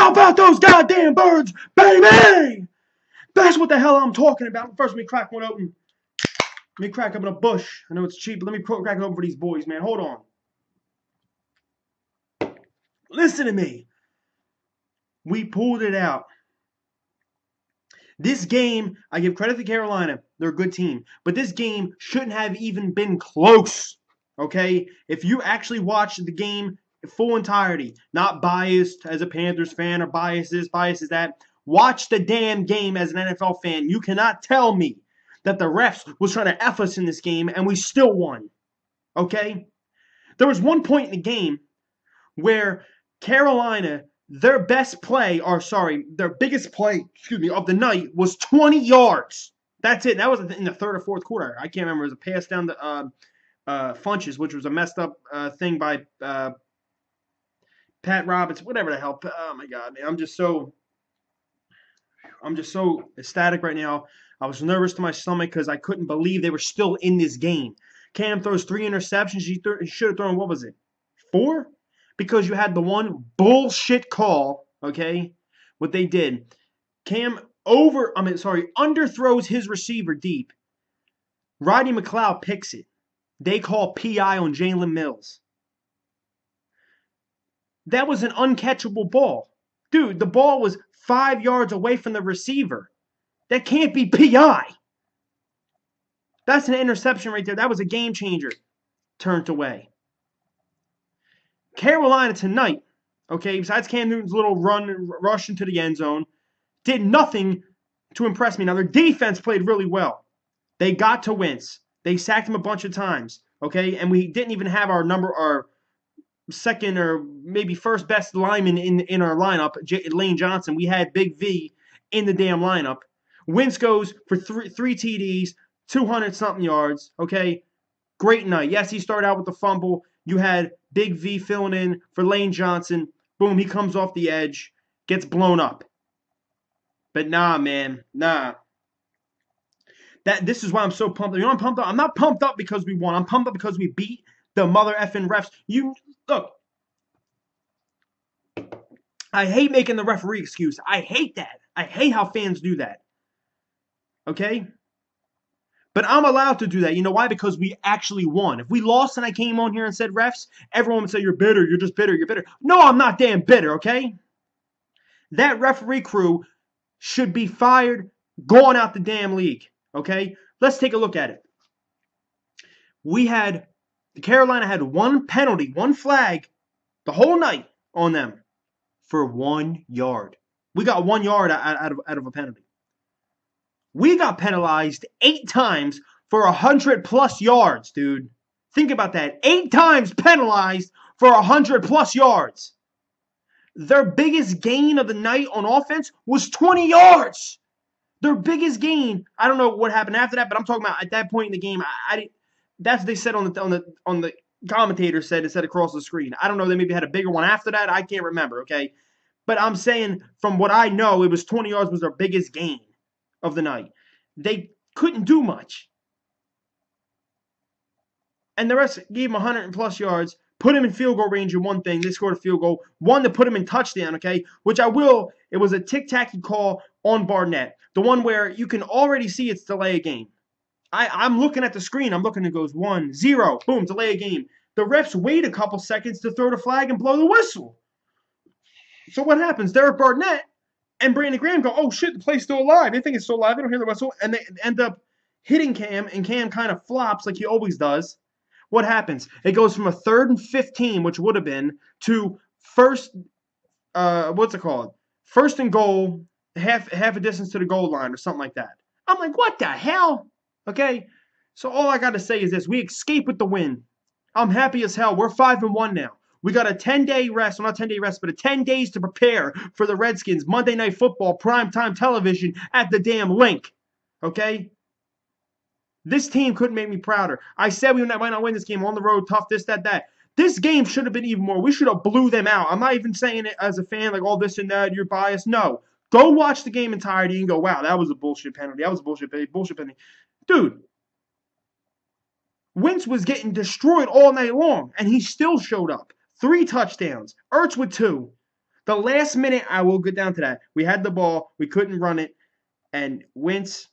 How about those goddamn birds, baby? That's what the hell I'm talking about. First, let me crack one open. Let me crack open a bush. I know it's cheap, but let me crack it open for these boys, man. Hold on. Listen to me. We pulled it out. This game, I give credit to Carolina. They're a good team. But this game shouldn't have even been close. Okay? If you actually watched the game full entirety, not biased as a Panthers fan or biased this, biased that, watch the damn game as an NFL fan. You cannot tell me that the refs was trying to F us in this game and we still won. Okay? There was one point in the game where Carolina, their biggest play of the night was 20 yards. That's it. That was in the third or fourth quarter. I can't remember. It was a pass down to Funches, which was a messed up thing by Pat Roberts, whatever the hell. Oh my God, man. I'm just so ecstatic right now. I was nervous to my stomach because I couldn't believe they were still in this game. Cam throws 3 interceptions. He should have thrown, what was it, 4? Because you had the one bullshit call, okay? What they did. Cam underthrows his receiver deep. Rodney McLeod picks it. They call PI on Jalen Mills. That was an uncatchable ball. Dude, the ball was 5 yards away from the receiver. That can't be PI. That's an interception right there. That was a game changer. Turned away. Carolina tonight, okay, besides Cam Newton's little rush into the end zone, did nothing to impress me. Now, their defense played really well. They got to Wentz. They sacked him a bunch of times, okay, and we didn't even have our second or maybe first best lineman in our lineup, Lane Johnson. We had Big V in the damn lineup. Wentz goes for three TDs, 200-something yards, okay? Great night. Yes, he started out with the fumble. You had Big V filling in for Lane Johnson. Boom, he comes off the edge, gets blown up. But nah, man, nah. This is why I'm so pumped. You know I'm pumped up? I'm not pumped up because we won. I'm pumped up because we beat the mother effing refs. Look, I hate making the referee excuse. I hate that. I hate how fans do that. Okay? But I'm allowed to do that. You know why? Because we actually won. If we lost and I came on here and said refs, everyone would say, you're bitter, you're just bitter, you're bitter. No, I'm not damn bitter, okay? That referee crew should be fired, going out the damn league, okay? Let's take a look at it. Carolina had one penalty, one flag, the whole night on them for 1 yard. We got 1 yard out of a penalty. We got penalized 8 times for 100+ yards, dude. Think about that. 8 times penalized for 100+ yards. Their biggest gain of the night on offense was 20 yards. Their biggest gain. I don't know what happened after that, but I'm talking about at that point in the game. That's what they said on the commentator said it said across the screen. I don't know. They maybe had a bigger one after that. I can't remember. Okay, but I'm saying from what I know, it was 20 yards was their biggest gain of the night. They couldn't do much. And the rest gave them 100+ yards, put him in field goal range in one thing. They scored a field goal. One to put him in touchdown, okay? Which it was a tic-tacky call on Barnett. The one where you can already see it's delay a game. I'm looking at the screen. I'm looking, it goes 1-0. Boom, delay a game. The refs wait a couple seconds to throw the flag and blow the whistle. So what happens? Derek Barnett and Brandon Graham go, oh shit, the play's still alive. They think it's still alive. They don't hear the whistle. And they end up hitting Cam, and Cam kind of flops like he always does. What happens? It goes from a 3rd and 15, which would have been, to first and goal, half a distance to the goal line or something like that. I'm like, what the hell? Okay? So all I got to say is this. We escape with the win. I'm happy as hell. We're 5-1 now. We got a 10-day rest. Well, not 10-day rest, but 10 days to prepare for the Redskins Monday Night Football primetime television at the damn link. Okay? This team couldn't make me prouder. I said we might not win this game on the road, tough, this, that. This game should have been even more. We should have blew them out. I'm not even saying it as a fan, like, all this and that, you're biased. No. Go watch the game entirety and go, wow, that was a bullshit penalty. That was a bullshit penalty. Dude, Wentz was getting destroyed all night long, and he still showed up. 3 touchdowns. Ertz with 2. The last minute, I will get down to that. We had the ball. We couldn't run it. And Wentz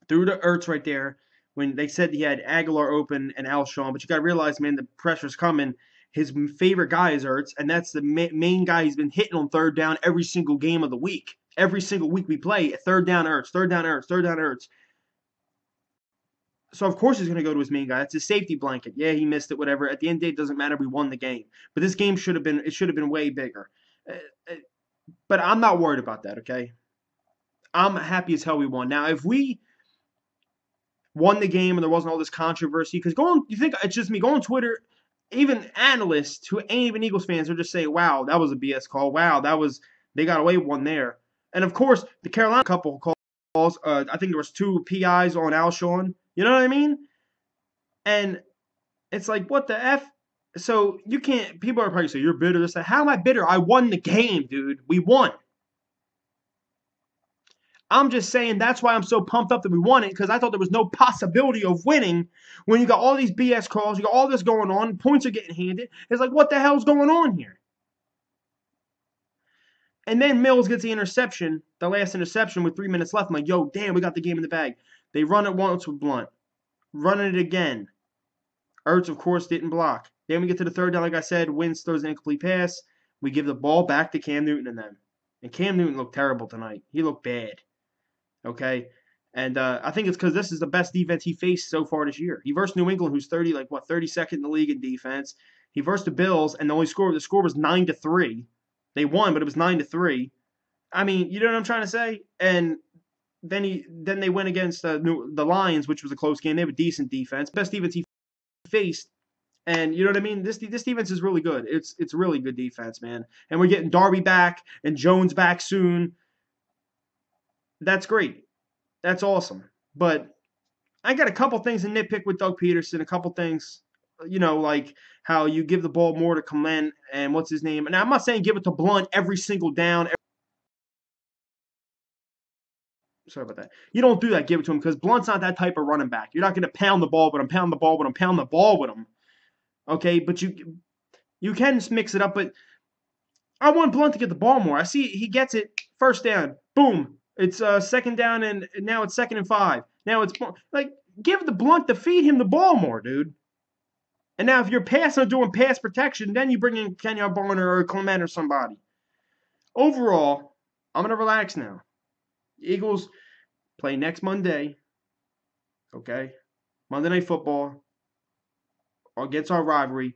threw to Ertz right there when they said he had Aguilar open and Alshon. But you got to realize, man, the pressure's coming. His favorite guy is Ertz, and that's the main guy he's been hitting on third down every single game of the week. Every single week we play, third down Ertz, third down Ertz, third down Ertz. So, of course, he's going to go to his main guy. That's his safety blanket. Yeah, he missed it, whatever. At the end of the day, it doesn't matter. We won the game. But this game should have been way bigger. But I'm not worried about that, okay? I'm happy as hell we won. Now, if we won the game and there wasn't all this controversy, because you think it's just me, go on Twitter, even analysts who ain't even Eagles fans will just say, wow, that was a BS call. Wow, they got away with one there. And, of course, the Carolina couple calls, I think there was 2 PIs on Alshon. You know what I mean? And it's like, what the F? So you can't, people are probably saying, you're bitter. This, how am I bitter? I won the game, dude. We won. I'm just saying that's why I'm so pumped up that we won it, because I thought there was no possibility of winning when you got all these BS calls, you got all this going on, points are getting handed. It's like, what the hell's going on here? And then Mills gets the interception, the last interception with 3 minutes left. I'm like, yo, damn, we got the game in the bag. They run it once with Blunt. Running it again. Ertz, of course, didn't block. Then we get to the third down, like I said. Wentz throws an incomplete pass. We give the ball back to Cam Newton and them. And Cam Newton looked terrible tonight. He looked bad. Okay? And I think it's because this is the best defense he faced so far this year. He versed New England, who's 32nd in the league in defense. He versed the Bills, and the score was 9-3. They won, but it was 9-3. I mean, you know what I'm trying to say? And then they went against the Lions, which was a close game. They have a decent defense, best defense he faced, and you know what I mean. This defense is really good. It's really good defense, man. And we're getting Darby back and Jones back soon. That's great. That's awesome. But I got a couple things to nitpick with Doug Peterson. A couple things, you know, like how you give the ball more to Clement and what's his name. And I'm not saying give it to Blunt every single down. Sorry about that. You don't do that, give it to him, because Blunt's not that type of running back. You're not going to pound the ball, but I'm pound the ball, but I'm pound the ball with him. Okay, but you can mix it up, but I want Blunt to get the ball more. I see he gets it, first down, boom. It's second down, and now it's 2nd and 5. Now it's, like, give the Blunt to feed him the ball more, dude. And now if you're passing or doing pass protection, then you bring in Kenyon Barner or Clement or somebody. Overall, I'm going to relax now. Eagles play next Monday, okay? Monday Night Football against our rivalry.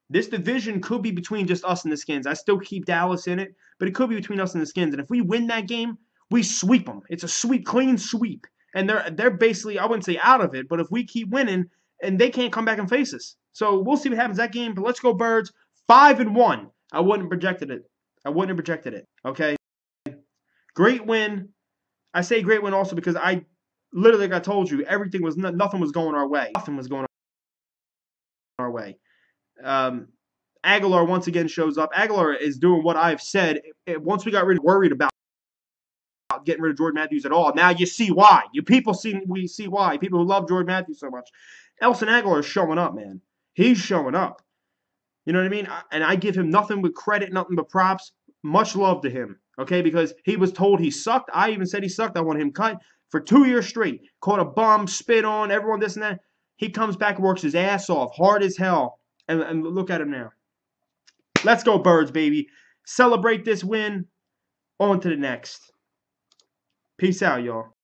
This division could be between just us and the Skins. I still keep Dallas in it, but it could be between us and the Skins. And if we win that game, we sweep them. It's a sweep, clean sweep. And they're basically, I wouldn't say out of it, but if we keep winning, and they can't come back and face us. So we'll see what happens that game, but let's go Birds. 5-1. I wouldn't have projected it, okay? Great win. I say great win also because I literally, like I told you, nothing was going our way. Nothing was going our way. Aguilar once again shows up. Aguilar is doing what I've said. Once we got worried about getting rid of Jordan Matthews at all, now you see why. We see why. People who love Jordan Matthews so much. Nelson Aguilar is showing up, man. He's showing up. You know what I mean? And I give him nothing but credit, nothing but props. Much love to him, okay? Because he was told he sucked. I even said he sucked. I want him cut for 2 years straight. Caught a bum, spit on, everyone this and that. He comes back and works his ass off, hard as hell. And look at him now. Let's go Birds, baby. Celebrate this win. On to the next. Peace out, y'all.